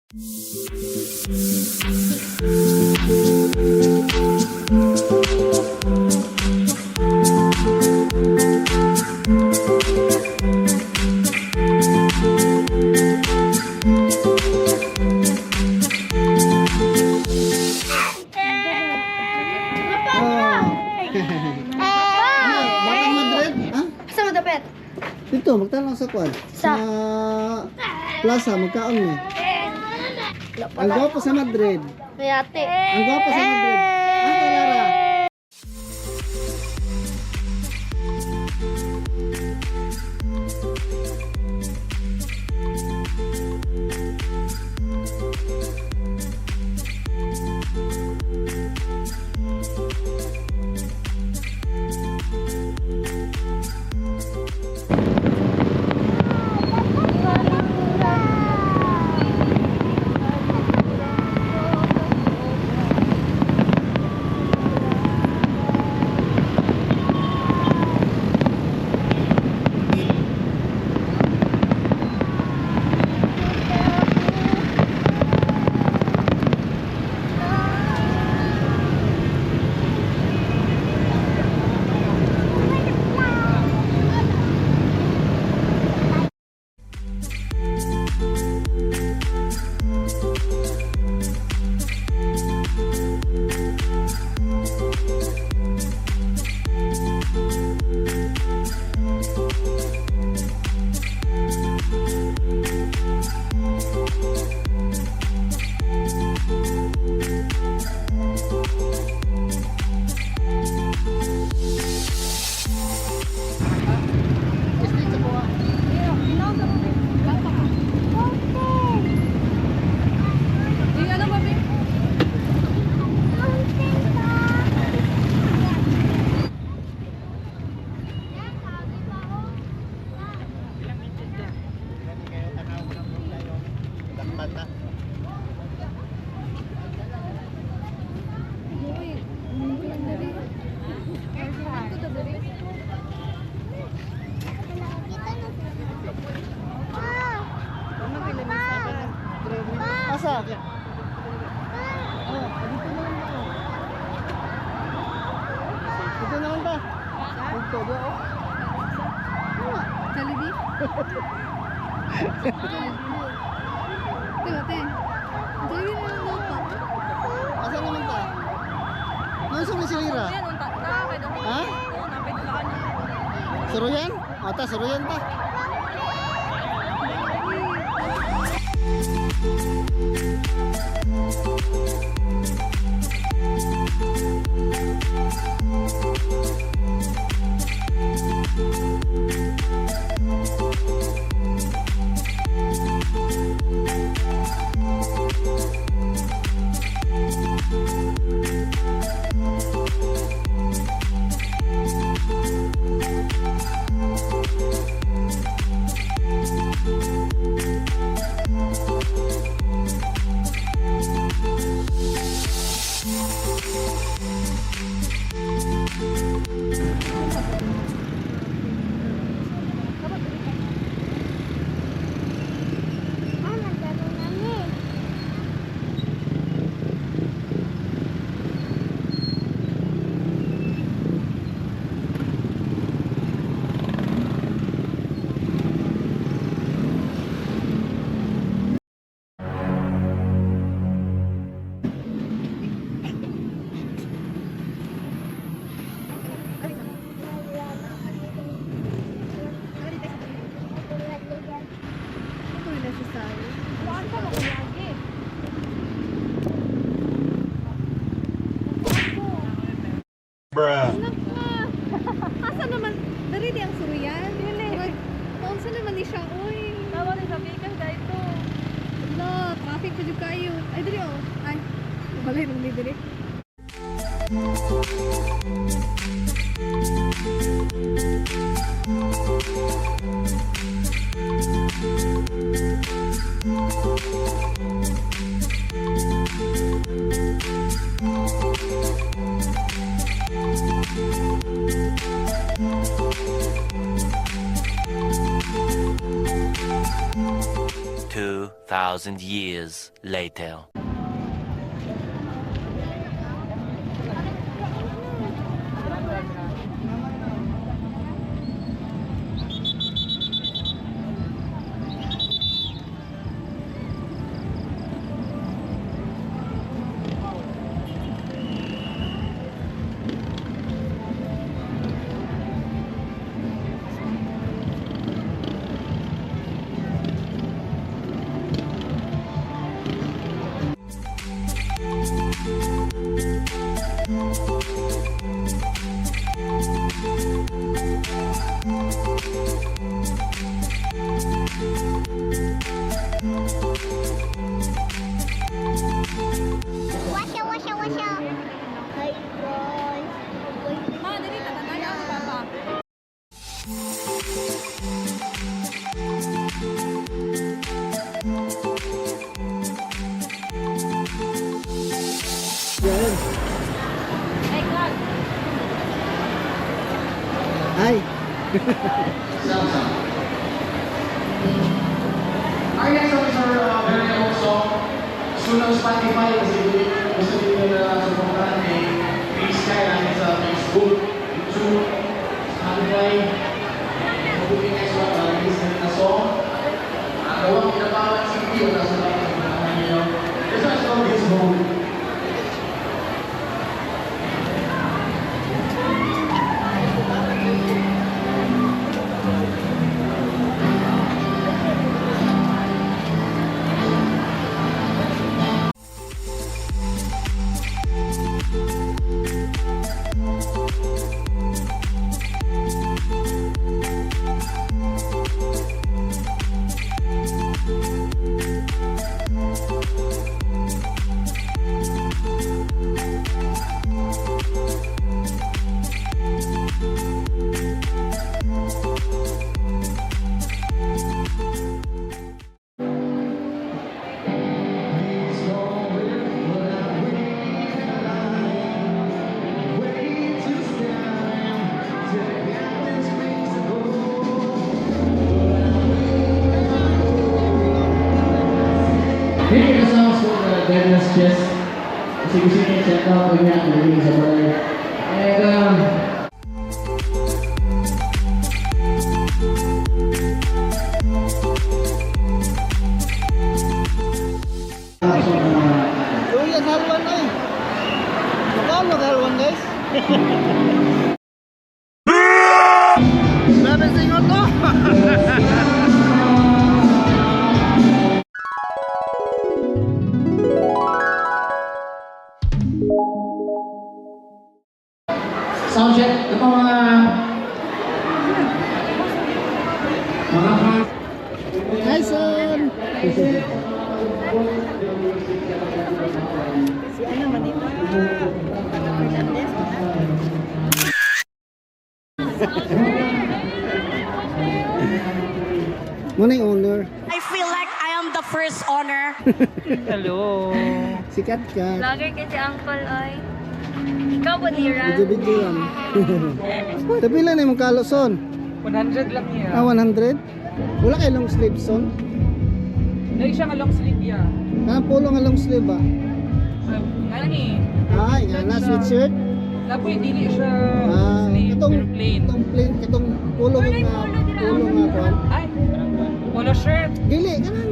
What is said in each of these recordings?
Dito, magtanong sa kwan. Sa plaza, magkaon ni. Ang gwapo sa Madrid. Mayate. Ang gwapo sa Madrid. Ate Lara. Asa? Dito naman ba? Dito, doon. Jollibee? Teka, te. Jollibee na lang daw pa. Asa naman ta? Nasa na si Lira? Ha? Suruyan? Ata, suruyan ta. Bruh. Asa naman, dari di ang suruyan. Kaunsa naman ni siya, uy. Tawa ni sabikan ka ito. Wala, traffic pa dyan kayo. Ay, dali oh. Ay, balay nang di dali. 2,000 years later. Washa, washa, washa. Hi guys. Ma, dali ka tataya ang papa. Yan. Ay, God. Ay. Our next song is our very own song. Soon on Spotify, kasi gusto nyo na supportan eh. Please kaya sa Facebook, YouTube, Spotify. Mabuti next one, release na song. Ang gawang pinabawat sa video, nasa lang sa mga nyo. This one is called This Moment. Hindi kasama sa Gardner's Chest. Kasi gusto niya check out niya ang naging sa balay. And Uy, ang halwan ay. Magkano ang halwan guys? Sabi singot to. sound check. Ito po mga fans. Hi son. Muna yung owner. I feel like I am the first owner. Sikat ka. Vlogger kasi Uncle Oy. Ikaw po, Dira. Video-video lang. Tapi lang na yung kalo son. 100 lang niya. Ah, 100? Wala kayo long sleeve son? Dahil siya nga long sleeve niya. Ah, pulo nga long sleeve ba? Nga ni. Ay, nga na sweatshirt. Lapoy, dili siya Ah, sleeve, katong pero plain. katong pulo nga kuan. Ay, polo shirt. Dili, kanan.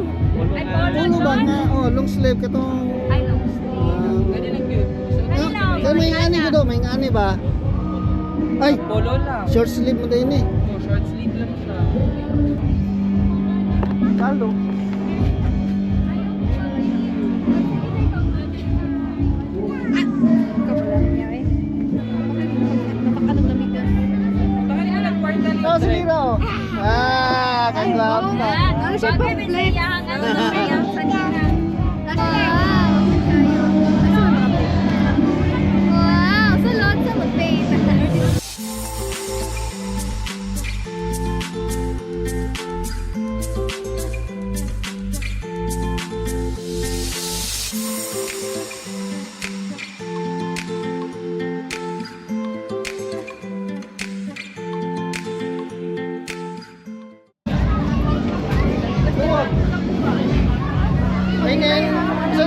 Ay, polo Pulo ba doon. nga? Oh, long sleeve katong Ay, long sleeve. Ganyan lang yun. Ah, may ngani ko do, may ngani ba? Ay, Polo lang. short sleeve mo din eh. Oh, short sleeve lang siya. Kalo. Tangali ka nag-kwarta Oh, sige raw. Ah, kanglap na. Ano siya pa Bagay, may sayang. Ano na sayang sa nina. Wow! Sulod sa mag-paint.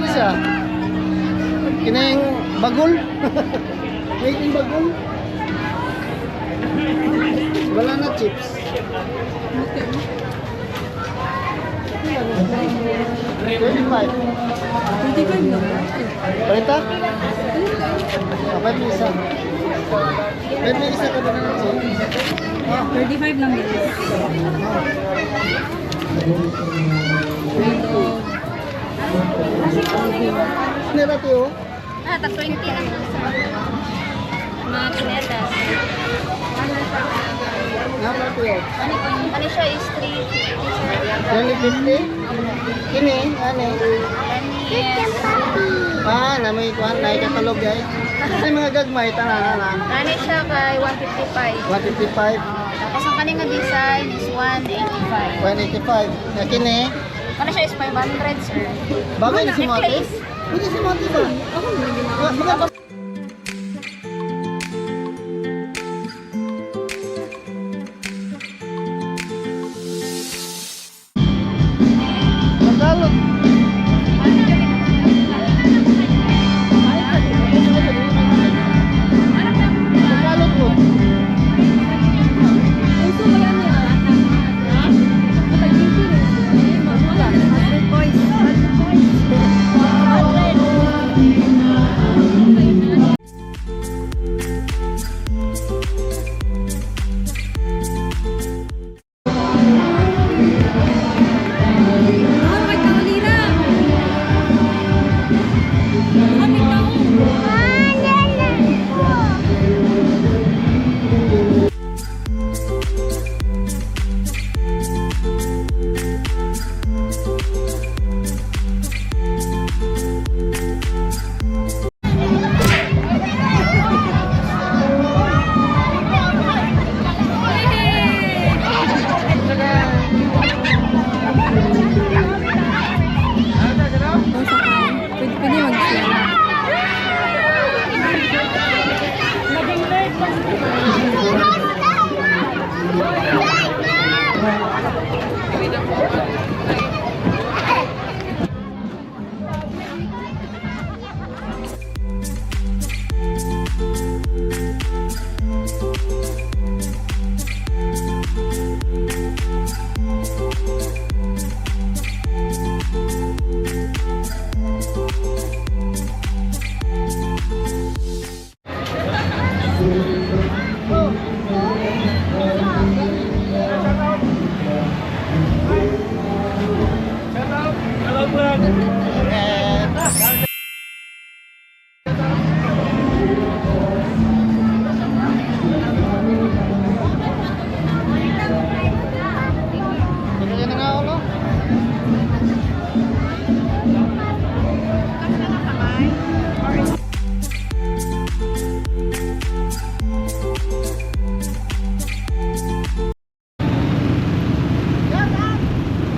na siya? Kinayang bagol? May yung bagol? Wala na chips. 25. 25 lang. Parita? Kapag may isa. Kapag may isa ka ba na chips? 35 lang guys. Nila tiyo? Tag 20 lang sa mga kinetas. Napa tiyo? Ano siya is 3. 2050? Kini, ano? Yes. Na may kuhan na katalog ay. Ay mga gagmay tanan na. Ano siya kay 155. 155, Tapos ang kanina design is 185. 185. Na kini, Ano siya is 500 sir. bagay na si Mati. Necklace. Pwede si Mati ba? Mga Tagalog. Tagalog po. Uso ba yan niya? Pwede mag-share.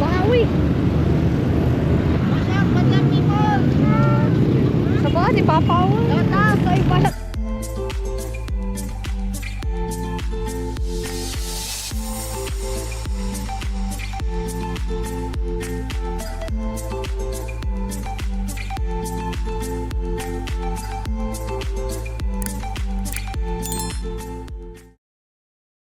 Bawi! Sa ba ni Papa? Kayo pala.